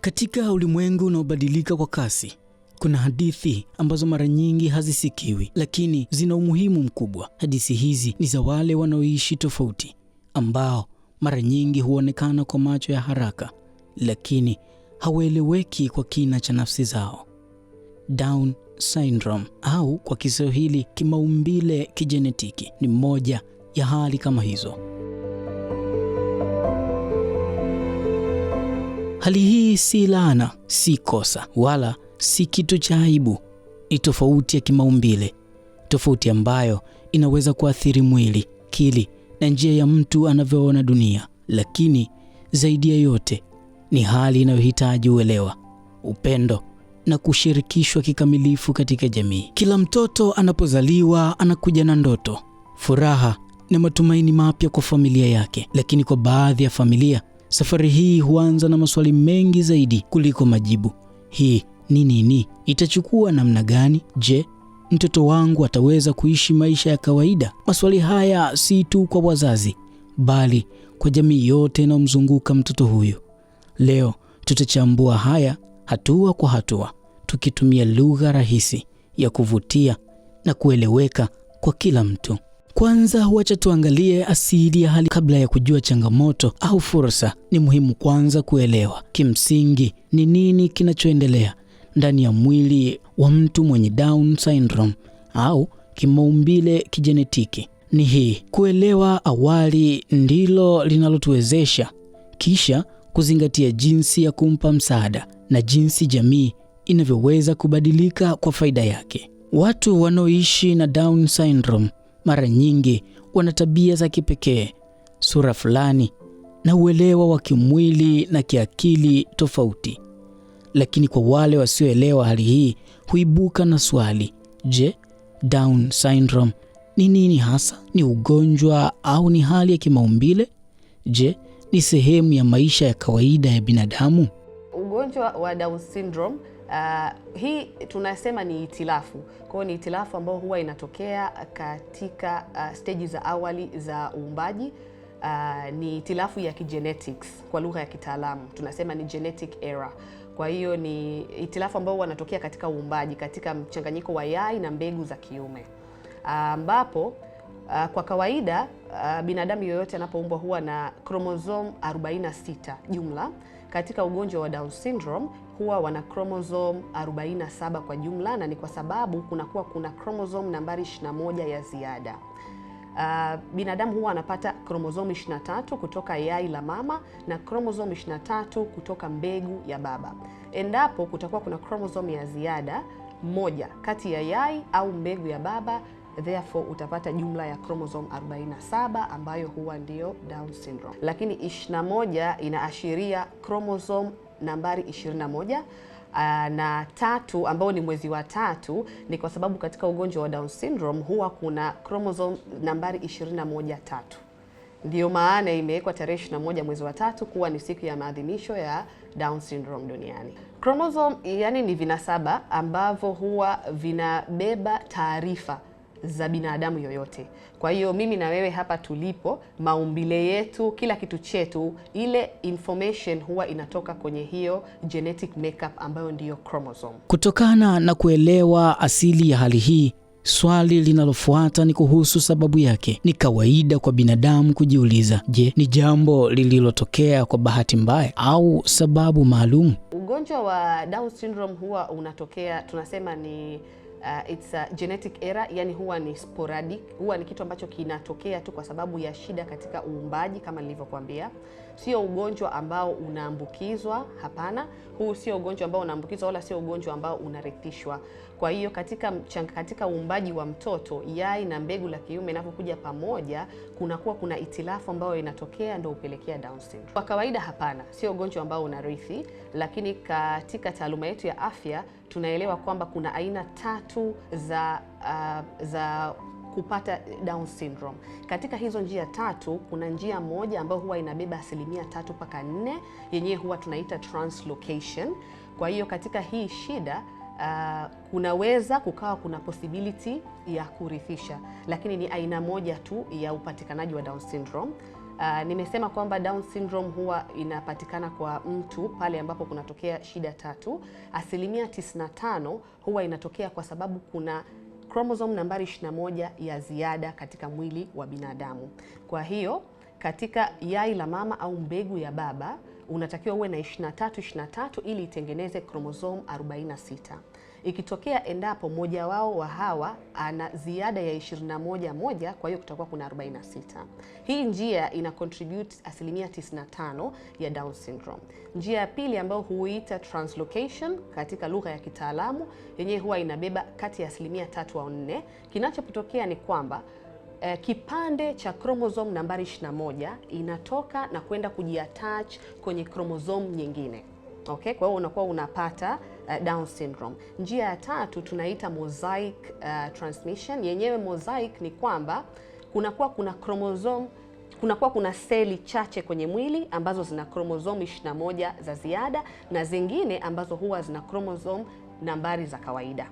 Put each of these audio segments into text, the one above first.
Katika ulimwengu unaobadilika kwa kasi, kuna hadithi ambazo mara nyingi hazisikiwi, lakini zina umuhimu mkubwa. Hadithi hizi ni za wale wanaoishi tofauti, ambao mara nyingi huonekana kwa macho ya haraka, lakini hawaeleweki kwa kina cha nafsi zao. Down syndrome, au kwa Kiswahili kimaumbile kijenetiki, ni moja ya hali kama hizo. Hali hii si laana, si kosa, wala si kitu cha aibu. Ni tofauti ya kimaumbile, tofauti ambayo inaweza kuathiri mwili, akili na njia ya mtu anavyoona dunia. Lakini zaidi ya yote, ni hali inayohitaji uelewa, upendo na kushirikishwa kikamilifu katika jamii. Kila mtoto anapozaliwa anakuja na ndoto, furaha na matumaini mapya kwa familia yake. Lakini kwa baadhi ya familia, safari hii huanza na maswali mengi zaidi kuliko majibu. Hii ni nini? Itachukua namna gani? Je, mtoto wangu ataweza kuishi maisha ya kawaida? Maswali haya si tu kwa wazazi, bali kwa jamii yote inayomzunguka mtoto huyu. Leo tutachambua haya hatua kwa hatua, tukitumia lugha rahisi ya kuvutia na kueleweka kwa kila mtu. Kwanza, wacha tuangalie asili ya hali. Kabla ya kujua changamoto au fursa, ni muhimu kwanza kuelewa kimsingi ni nini kinachoendelea ndani ya mwili wa mtu mwenye Down syndrome au kimaumbile kijenetiki. Ni hii kuelewa awali ndilo linalotuwezesha kisha kuzingatia jinsi ya kumpa msaada na jinsi jamii inavyoweza kubadilika kwa faida yake. Watu wanaoishi na Down syndrome mara nyingi wana tabia za kipekee, sura fulani na uelewa wa kimwili na kiakili tofauti. Lakini kwa wale wasioelewa hali hii, huibuka na swali: je, Down syndrome ni nini hasa? Ni ugonjwa au ni hali ya kimaumbile? Je, ni sehemu ya maisha ya kawaida ya binadamu? Ugonjwa wa Down syndrome hii tunasema ni itilafu. Kwa hiyo ni itilafu ambayo huwa inatokea katika stage za awali za uumbaji. Ni itilafu ya kigenetics, kwa lugha ya kitaalamu tunasema ni genetic error. Kwa hiyo ni itilafu ambayo wanatokea katika uumbaji, katika mchanganyiko wa yai na mbegu za kiume, ambapo kwa kawaida binadamu yoyote anapoumbwa huwa na chromosome 46 jumla. Katika ugonjwa wa Down syndrome huwa wana chromosome 47 kwa jumla, na ni kwa sababu kuna chromosome nambari 21 ya ziada. Binadamu huwa anapata chromosome 23 kutoka yai la mama na chromosome 23 kutoka mbegu ya baba. Endapo kutakuwa kuna chromosome ya ziada moja kati ya yai au mbegu ya baba, therefore utapata jumla ya chromosome 47 ambayo huwa ndio Down syndrome. Lakini 21 inaashiria chromosome nambari 21 na 3 ambao ni mwezi wa 3, ni kwa sababu katika ugonjwa wa Down syndrome huwa kuna chromosome nambari 21 3. Ndio maana imewekwa tarehe 21 mwezi wa 3 kuwa ni siku ya maadhimisho ya Down syndrome duniani. Chromosome yani ni vinasaba ambavyo huwa vinabeba taarifa za binadamu yoyote. Kwa hiyo mimi na wewe hapa tulipo, maumbile yetu, kila kitu chetu, ile information huwa inatoka kwenye hiyo genetic makeup ambayo ndiyo chromosome. Kutokana na kuelewa asili ya hali hii, swali linalofuata ni kuhusu sababu yake. Ni kawaida kwa binadamu kujiuliza, je, ni jambo lililotokea kwa bahati mbaya au sababu maalum? Ugonjwa wa Down syndrome huwa unatokea, tunasema ni it's a genetic error, yani huwa ni sporadic, huwa ni kitu ambacho kinatokea tu kwa sababu ya shida katika uumbaji kama nilivyokuambia. Sio ugonjwa ambao unaambukizwa, hapana. Huu sio ugonjwa ambao unaambukizwa wala sio ugonjwa ambao unarithishwa. Kwa hiyo katika uumbaji wa mtoto, yai na mbegu la kiume inapokuja pamoja, kuna itilafu ambayo inatokea ndio upelekea Down syndrome. Kwa kawaida hapana, sio ugonjwa ambao unarithi, lakini katika taaluma yetu ya afya tunaelewa kwamba kuna aina 3 za kupata Down syndrome. Katika hizo njia 3, kuna njia moja ambayo huwa inabeba 3 mpaka 4, yenyewe huwa tunaita translocation. Kwa hiyo katika hii shida kunaweza kukawa kuna possibility ya kurithisha, lakini ni aina moja tu ya upatikanaji wa Down syndrome. Nimesema kwamba Down syndrome huwa inapatikana kwa mtu pale ambapo kunatokea shida tatu. 95% huwa inatokea kwa sababu kuna chromosome nambari 21 ya ziada katika mwili wa binadamu. Kwa hiyo katika yai la mama au mbegu ya baba unatakiwa uwe na 23 ili itengeneze chromosome 46. Ikitokea endapo mmoja wao wa hawa ana ziada ya 21, kwa hiyo kutakuwa kuna 46. Hii njia ina contribute 95% ya Down syndrome. Njia ya pili ambayo huita translocation katika lugha ya kitaalamu, yenyewe huwa inabeba kati ya 3 au 4. Kinachotokea ni kwamba kipande cha chromosome nambari 21 inatoka na kwenda kujiattach kwenye chromosome nyingine. Okay, kwa hiyo unakuwa unapata Down syndrome. Njia ya tatu tunaita mosaic transmission. Yenyewe mosaic ni kwamba kuna chromosome, kuna seli chache kwenye mwili ambazo zina chromosome 21 za ziada na zingine ambazo huwa zina chromosome nambari za kawaida.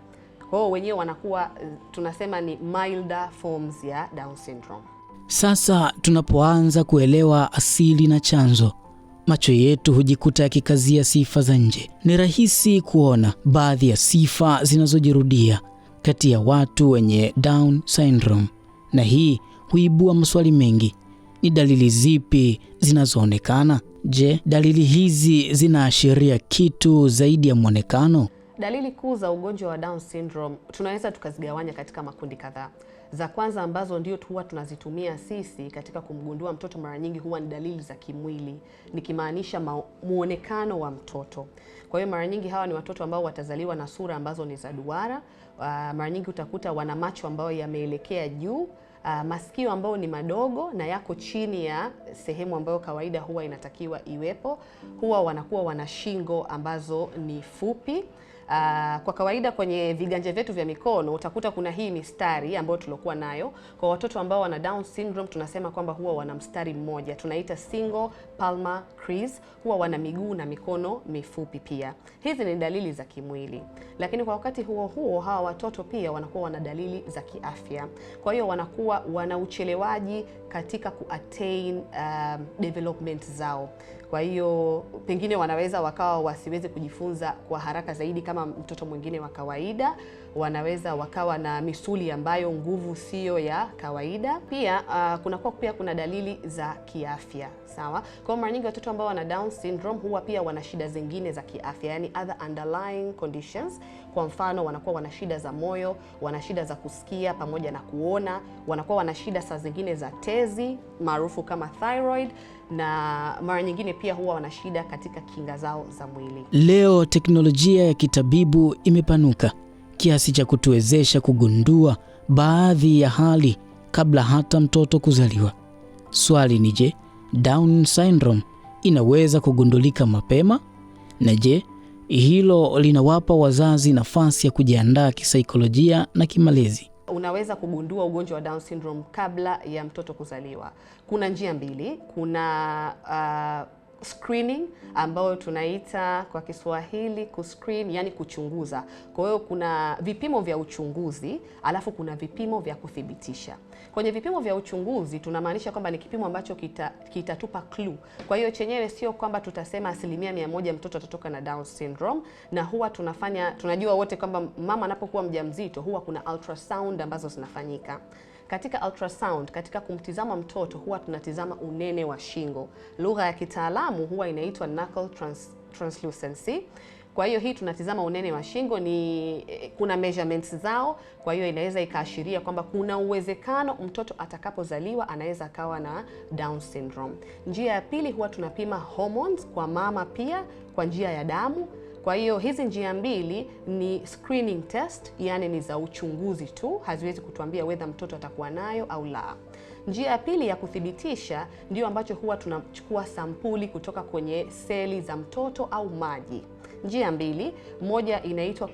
Kwa hiyo wenyewe wanakuwa tunasema ni milder forms ya Down syndrome. Sasa tunapoanza kuelewa asili na chanzo, macho yetu hujikuta yakikazia sifa za nje. Ni rahisi kuona baadhi ya sifa zinazojirudia kati ya watu wenye Down syndrome, na hii huibua maswali mengi. Ni dalili zipi zinazoonekana? Je, dalili hizi zinaashiria kitu zaidi ya mwonekano? Dalili kuu za ugonjwa wa Down syndrome tunaweza tukazigawanya katika makundi kadhaa. Za kwanza ambazo ndio huwa tunazitumia sisi katika kumgundua mtoto mara nyingi huwa ni dalili za kimwili, nikimaanisha muonekano wa mtoto. Kwa hiyo mara nyingi hawa ni watoto ambao watazaliwa na sura ambazo ni za duara. Mara nyingi utakuta wana macho ambayo yameelekea juu, masikio ambayo ni madogo na yako chini ya sehemu ambayo kawaida huwa inatakiwa iwepo. Huwa wanakuwa wana shingo ambazo ni fupi. Kwa kawaida kwenye viganja vyetu vya mikono utakuta kuna hii mistari ambayo tulokuwa nayo. Kwa watoto ambao wana Down syndrome tunasema kwamba huwa wana mstari mmoja, tunaita single palmar crease. Huwa wana miguu na mikono mifupi pia. Hizi ni dalili za kimwili, lakini kwa wakati huo huo hawa watoto pia wanakuwa wana dalili za kiafya. Kwa hiyo wanakuwa wana uchelewaji katika kuattain development zao. Kwa hiyo pengine wanaweza wakawa wasiweze kujifunza kwa haraka zaidi kama mtoto mwingine wa kawaida. Wanaweza wakawa na misuli ambayo nguvu sio ya kawaida. Pia kuna dalili za kiafya, sawa? Kwa mara nyingi watoto ambao wana Down syndrome huwa pia wana shida zingine za kiafya, yani other underlying conditions. Kwa mfano wanakuwa wana shida za moyo, wana shida za kusikia pamoja na kuona, wanakuwa wana shida saa zingine za tezi maarufu kama thyroid, na mara nyingine pia huwa wana shida katika kinga zao za mwili. Leo teknolojia ya kitabibu imepanuka kiasi cha kutuwezesha kugundua baadhi ya hali kabla hata mtoto kuzaliwa. Swali ni je, Down syndrome inaweza kugundulika mapema? Na je, hilo linawapa wazazi nafasi ya kujiandaa kisaikolojia na kimalezi? Unaweza kugundua ugonjwa wa Down syndrome kabla ya mtoto kuzaliwa. Kuna njia mbili. Kuna screening ambayo tunaita kwa Kiswahili kuscreen, yani kuchunguza. Kwa hiyo kuna vipimo vya uchunguzi, alafu kuna vipimo vya kuthibitisha. Kwenye vipimo vya uchunguzi tunamaanisha kwamba ni kipimo ambacho kitatupa clue. Kwa hiyo chenyewe sio kwamba tutasema 100% mtoto atatoka na Down syndrome, na huwa tunajua wote kwamba mama anapokuwa mjamzito huwa kuna ultrasound ambazo zinafanyika. Katika ultrasound, katika kumtizama mtoto huwa tunatizama unene wa shingo. Lugha ya kitaalamu huwa inaitwa knuckle translucency. Kwa hiyo hii tunatizama unene wa shingo, kuna measurements zao. Kwa hiyo inaweza ikaashiria kwamba kuna uwezekano mtoto atakapozaliwa anaweza akawa na Down syndrome. Njia ya pili huwa tunapima hormones kwa mama pia kwa njia ya damu. Kwa hiyo hizi njia mbili ni screening test, yani ni za uchunguzi tu, haziwezi kutuambia whether mtoto atakuwa nayo au la. Njia ya pili ya kuthibitisha ndio ambacho huwa tunachukua sampuli kutoka kwenye seli za mtoto au maji. Njia mbili, moja inaitwa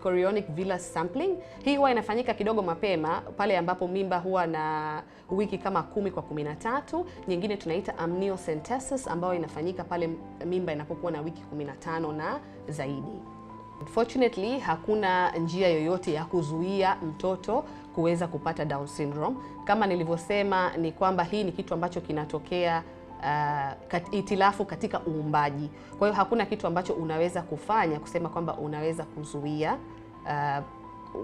chorionic villus sampling. Hii huwa inafanyika kidogo mapema pale ambapo mimba huwa na wiki kama 10 kwa 13. Nyingine tunaita amniocentesis ambayo inafanyika pale mimba inapokuwa na wiki 15 na zaidi. Unfortunately, hakuna njia yoyote ya kuzuia mtoto kuweza kupata Down syndrome. Kama nilivyosema ni kwamba hii ni kitu ambacho kinatokea itilafu katika uumbaji. Kwa hiyo hakuna kitu ambacho unaweza kufanya kusema kwamba unaweza kuzuia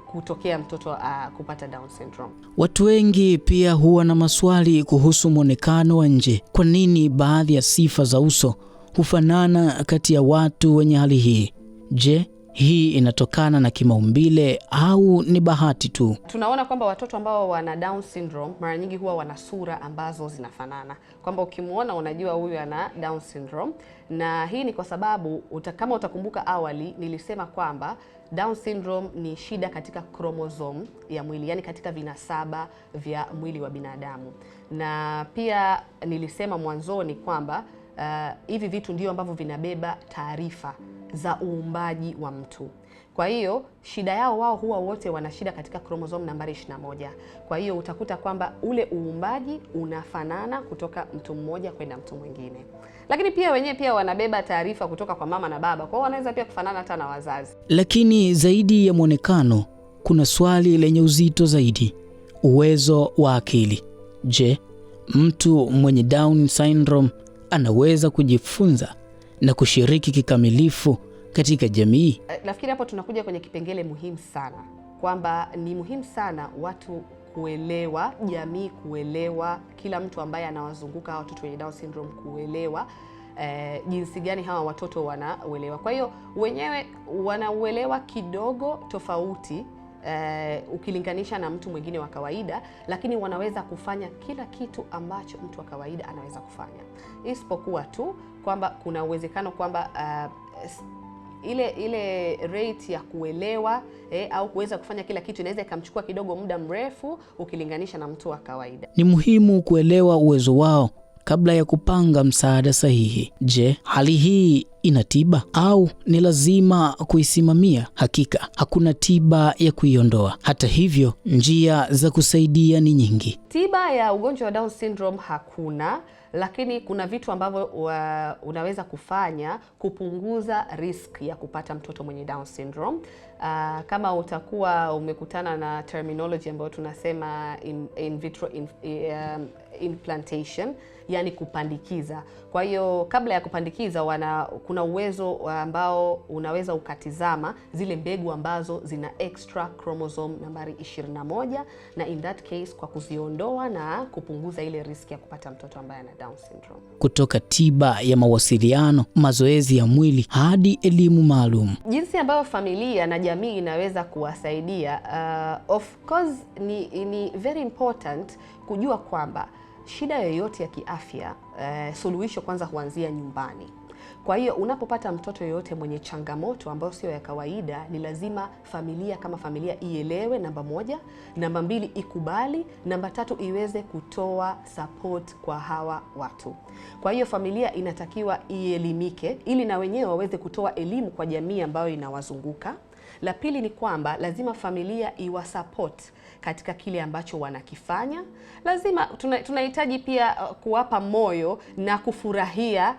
kutokea mtoto kupata Down syndrome. Watu wengi pia huwa na maswali kuhusu mwonekano wa nje. Kwa nini baadhi ya sifa za uso hufanana kati ya watu wenye hali hii? Je, hii inatokana na kimaumbile au ni bahati tu? Tunaona kwamba watoto ambao wana Down syndrome mara nyingi huwa wana sura ambazo zinafanana, kwamba ukimuona unajua huyu ana Down syndrome. Na hii ni kwa sababu kama utakumbuka awali nilisema kwamba Down syndrome ni shida katika chromosome ya mwili, yani katika vinasaba vya mwili wa binadamu. Na pia nilisema mwanzoni kwamba hivi vitu ndio ambavyo vinabeba taarifa za uumbaji wa mtu. Kwa hiyo shida yao wao huwa wote wana shida katika chromosome nambari 21. Kwa hiyo utakuta kwamba ule uumbaji unafanana kutoka mtu mmoja kwenda mtu mwingine. Lakini pia wenyewe pia wanabeba taarifa kutoka kwa mama na baba. Kwa hiyo wanaweza pia kufanana hata na wazazi. Lakini zaidi ya mwonekano, kuna swali lenye uzito zaidi: uwezo wa akili. Je, mtu mwenye Down syndrome anaweza kujifunza na kushiriki kikamilifu katika jamii? Nafikiri hapo tunakuja kwenye kipengele muhimu sana, kwamba ni muhimu sana watu kuelewa, jamii kuelewa, kila mtu ambaye anawazunguka hawa watoto wenye Down syndrome kuelewa jinsi gani hawa watoto wanauelewa. Kwa hiyo wenyewe wanauelewa kidogo tofauti ukilinganisha na mtu mwingine wa kawaida, lakini wanaweza kufanya kila kitu ambacho mtu wa kawaida anaweza kufanya, isipokuwa tu kwamba kuna uwezekano kwamba ile rate ya kuelewa au kuweza kufanya kila kitu inaweza ikamchukua kidogo muda mrefu ukilinganisha na mtu wa kawaida. Ni muhimu kuelewa uwezo wao kabla ya kupanga msaada sahihi. Je, hali hii ina tiba au ni lazima kuisimamia? Hakika hakuna tiba ya kuiondoa. Hata hivyo, njia za kusaidia ni nyingi. Tiba ya ugonjwa wa Down syndrome hakuna, lakini kuna vitu ambavyo unaweza kufanya kupunguza risk ya kupata mtoto mwenye Down syndrome. Kama utakuwa umekutana na terminology ambayo tunasema in vitro implantation, yani kupandikiza. Kwa hiyo kabla ya kupandikiza kuna uwezo ambao unaweza ukatizama zile mbegu ambazo zina extra chromosome nambari 21, na in that case kwa kuziondoa na kupunguza ile risk ya kupata mtoto ambaye ana Down syndrome. Kutoka tiba ya mawasiliano, mazoezi ya mwili hadi elimu maalum. Jinsi ambayo familia na jamii inaweza kuwasaidia, of course ni very important kujua kwamba shida yoyote ya kiafya, suluhisho kwanza huanzia nyumbani. Kwa hiyo unapopata mtoto yoyote mwenye changamoto ambayo sio ya kawaida, ni lazima familia kama familia ielewe, namba 1, namba 2 ikubali, namba 3 iweze kutoa support kwa hawa watu. Kwa hiyo familia inatakiwa ielimike ili na wenyewe waweze kutoa elimu kwa jamii ambayo inawazunguka. La pili ni kwamba lazima familia iwasupport katika kile ambacho wanakifanya. Lazima tunahitaji pia kuwapa moyo na kufurahia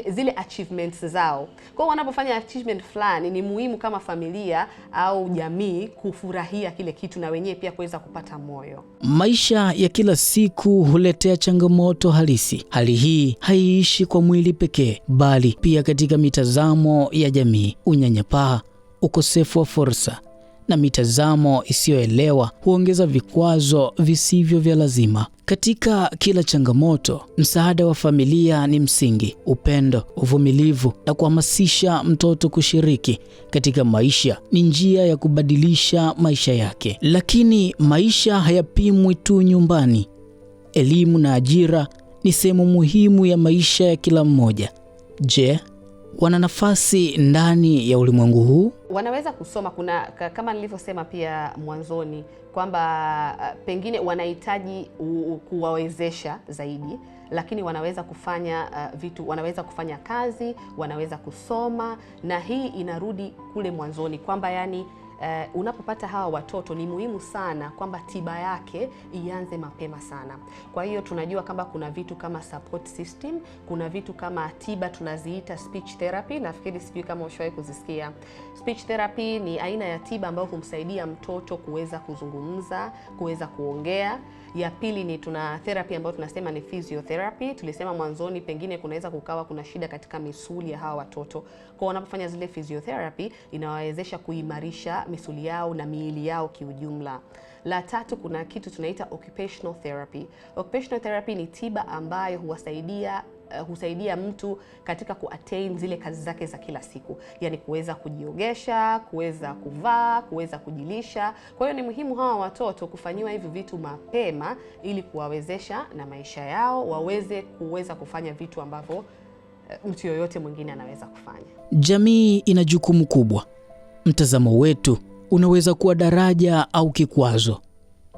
zile achievements zao. Kwa hiyo wanapofanya achievement fulani, ni muhimu kama familia au jamii kufurahia kile kitu na wenyewe pia kuweza kupata moyo. Maisha ya kila siku huletea changamoto halisi. Hali hii haiishi kwa mwili pekee, bali pia katika mitazamo ya jamii. Unyanyapaa, ukosefu wa fursa na mitazamo isiyoelewa huongeza vikwazo visivyo vya lazima. Katika kila changamoto, msaada wa familia ni msingi. Upendo, uvumilivu na kuhamasisha mtoto kushiriki katika maisha ni njia ya kubadilisha maisha yake. Lakini maisha hayapimwi tu nyumbani. Elimu na ajira ni sehemu muhimu ya maisha ya kila mmoja. Je, wana nafasi ndani ya ulimwengu huu? Wanaweza kusoma. Kama nilivyosema pia mwanzoni kwamba pengine wanahitaji kuwawezesha zaidi, lakini wanaweza kufanya vitu, wanaweza kufanya kazi, wanaweza kusoma, na hii inarudi kule mwanzoni kwamba yani unapopata hawa watoto ni muhimu sana kwamba tiba yake ianze mapema sana. Kwa hiyo tunajua kwamba kuna vitu kama support system, kuna vitu kama tiba tunaziita speech therapy. Nafikiri sijui kama ushawahi kuzisikia. Speech therapy ni aina ya tiba ambayo humsaidia mtoto kuweza kuzungumza, kuweza kuongea. Ya pili ni tuna therapy ambayo tunasema ni physiotherapy. Tulisema mwanzoni pengine kunaweza kukawa kuna shida katika misuli ya hawa watoto. Kwa wanapofanya zile physiotherapy inawawezesha kuimarisha misuli yao na miili yao kiujumla. La tatu, kuna kitu tunaita occupational therapy. Occupational therapy ni tiba ambayo husaidia mtu katika kuattain zile kazi zake za kila siku, yani kuweza kujiogesha, kuweza kuvaa, kuweza kujilisha. Kwa hiyo ni muhimu hawa watoto kufanyiwa hivi vitu mapema ili kuwawezesha na maisha yao kuweza kufanya vitu ambavyo mtu yoyote mwingine anaweza kufanya. Jamii ina jukumu kubwa. Mtazamo wetu unaweza kuwa daraja au kikwazo.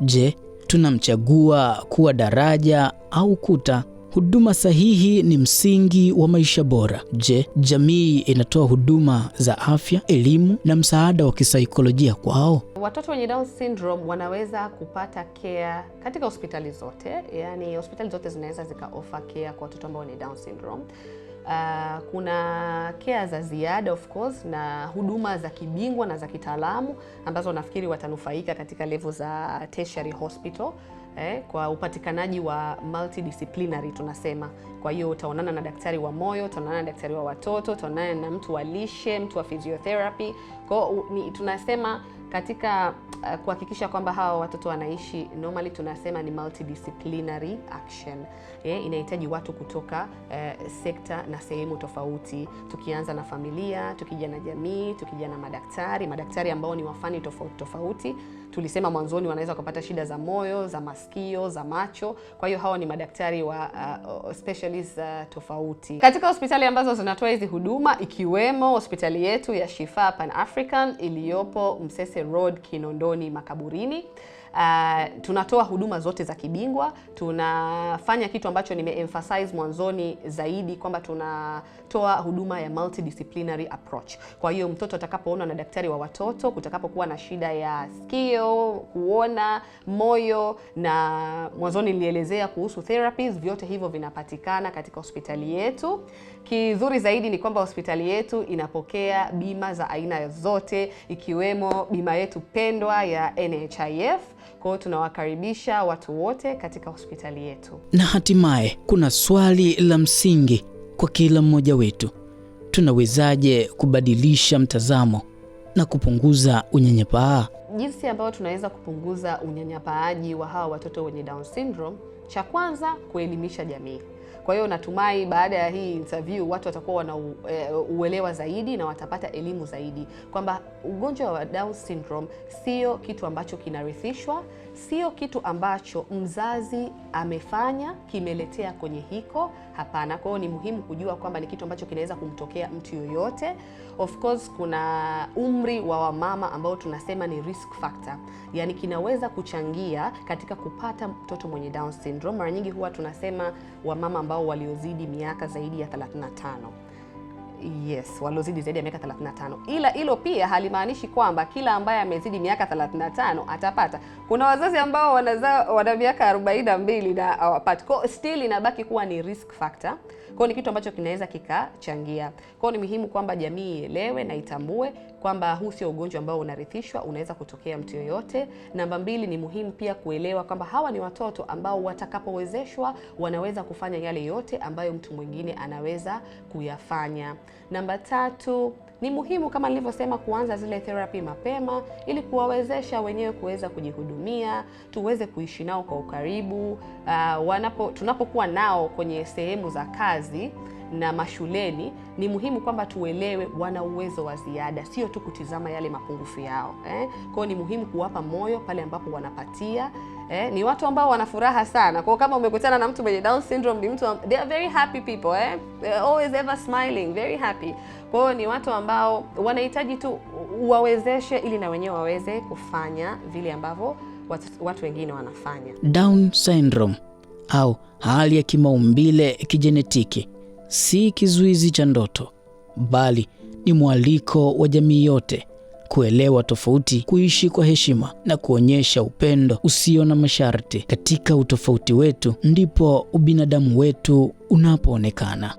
Je, tunamchagua kuwa daraja au kuta? Huduma sahihi ni msingi wa maisha bora. Je, jamii inatoa huduma za afya, elimu na msaada wa kisaikolojia kwao? Watoto wenye Down syndrome wanaweza kupata care katika hospitali zote. Yani hospitali zote zinaweza zika-offer care kwa watoto ambao ni Down syndrome. Kuna care za ziada of course, na huduma za kibingwa na za kitaalamu ambazo nafikiri watanufaika katika level za tertiary hospital. Kwa upatikanaji wa multidisciplinary tunasema. Kwa hiyo utaonana na daktari wa moyo, utaonana na daktari wa watoto, utaonana na mtu wa lishe, mtu wa physiotherapy. Kwa tunasema katika kuhakikisha kwamba hawa watoto wanaishi normally, tunasema ni multidisciplinary action. Inahitaji watu kutoka sekta na sehemu tofauti, tukianza na familia, tukija na jamii, tukija na madaktari ambao ni wafani tofauti. Tulisema mwanzoni wanaweza kupata shida za moyo, za masikio, za macho. Kwa hiyo hawa ni madaktari wa specialist tofauti. Katika hospitali ambazo zinatoa hizi huduma, ikiwemo hospitali yetu ya Shifa Pan African iliyopo Msese Road, Kinondoni, Makaburini. Tunatoa huduma zote za kibingwa. Tunafanya kitu ambacho nime-emphasize mwanzoni zaidi kwamba tunatoa huduma ya multidisciplinary approach. Kwa hiyo mtoto atakapoona na daktari wa watoto, kutakapokuwa na shida ya sikio, kuona, moyo, na mwanzoni nilielezea kuhusu therapies, vyote hivyo vinapatikana katika hospitali yetu. Kizuri zaidi ni kwamba hospitali yetu inapokea bima za aina zote, ikiwemo bima yetu pendwa ya NHIF. Kwa hiyo tunawakaribisha watu wote katika hospitali yetu. Na hatimaye kuna swali la msingi kwa kila mmoja wetu. Tunawezaje kubadilisha mtazamo na kupunguza unyanyapaa? Jinsi ambayo tunaweza kupunguza unyanyapaaji wa hawa watoto wenye Down syndrome, cha kwanza kuelimisha jamii. Kwa hiyo natumai baada ya hii interview watu watakuwa wana uelewa zaidi na watapata elimu zaidi kwamba ugonjwa wa Down syndrome sio kitu ambacho kinarithishwa, sio kitu ambacho mzazi amefanya kimeletea kwenye hiko. Hapana. Kwa hiyo ni muhimu kujua kwamba ni kitu ambacho kinaweza kumtokea mtu yoyote. Of course kuna umri wa wamama ambao tunasema ni risk factor, yani kinaweza kuchangia katika kupata mtoto mwenye Down syndrome. Mara nyingi huwa tunasema wamama ambao waliozidi miaka zaidi ya 35. Yes, waliozidi zaidi ya miaka 35. Ila hilo pia halimaanishi kwamba kila ambaye amezidi miaka 35 atapata. Kuna wazazi ambao wana miaka 42 na hawapati. Kwa still inabaki kuwa ni risk factor. Kwa ni kitu ambacho kinaweza kikachangia. Kwa ni muhimu kwamba jamii ielewe na itambue kwamba huu sio ugonjwa ambao unarithishwa, unaweza kutokea mtu yoyote. Namba 2, ni muhimu pia kuelewa kwamba hawa ni watoto ambao watakapowezeshwa wanaweza kufanya yale yote ambayo mtu mwingine anaweza kuyafanya. Namba 3, ni muhimu kama nilivyosema kuanza zile therapy mapema ili kuwawezesha wenyewe kuweza kujihudumia, tuweze kuishi nao kwa ukaribu. Tunapokuwa nao kwenye sehemu za kazi na mashuleni, ni muhimu kwamba tuelewe wana uwezo wa ziada, sio tu kutizama yale mapungufu yao. Kwa ni muhimu kuwapa moyo pale ambapo wanapatia. Ni watu ambao wana furaha sana. Kwa kama umekutana na mtu mwenye Down syndrome, ni mtu they are very happy people, they are always ever smiling, very happy. Kwa hiyo ni watu ambao wanahitaji tu uwawezeshe ili na wenyewe waweze kufanya vile ambavyo watu wengine wanafanya. Down syndrome au hali ya kimaumbile kijenetiki si kizuizi cha ndoto, bali ni mwaliko wa jamii yote kuelewa tofauti, kuishi kwa heshima na kuonyesha upendo usio na masharti. Katika utofauti wetu ndipo ubinadamu wetu unapoonekana.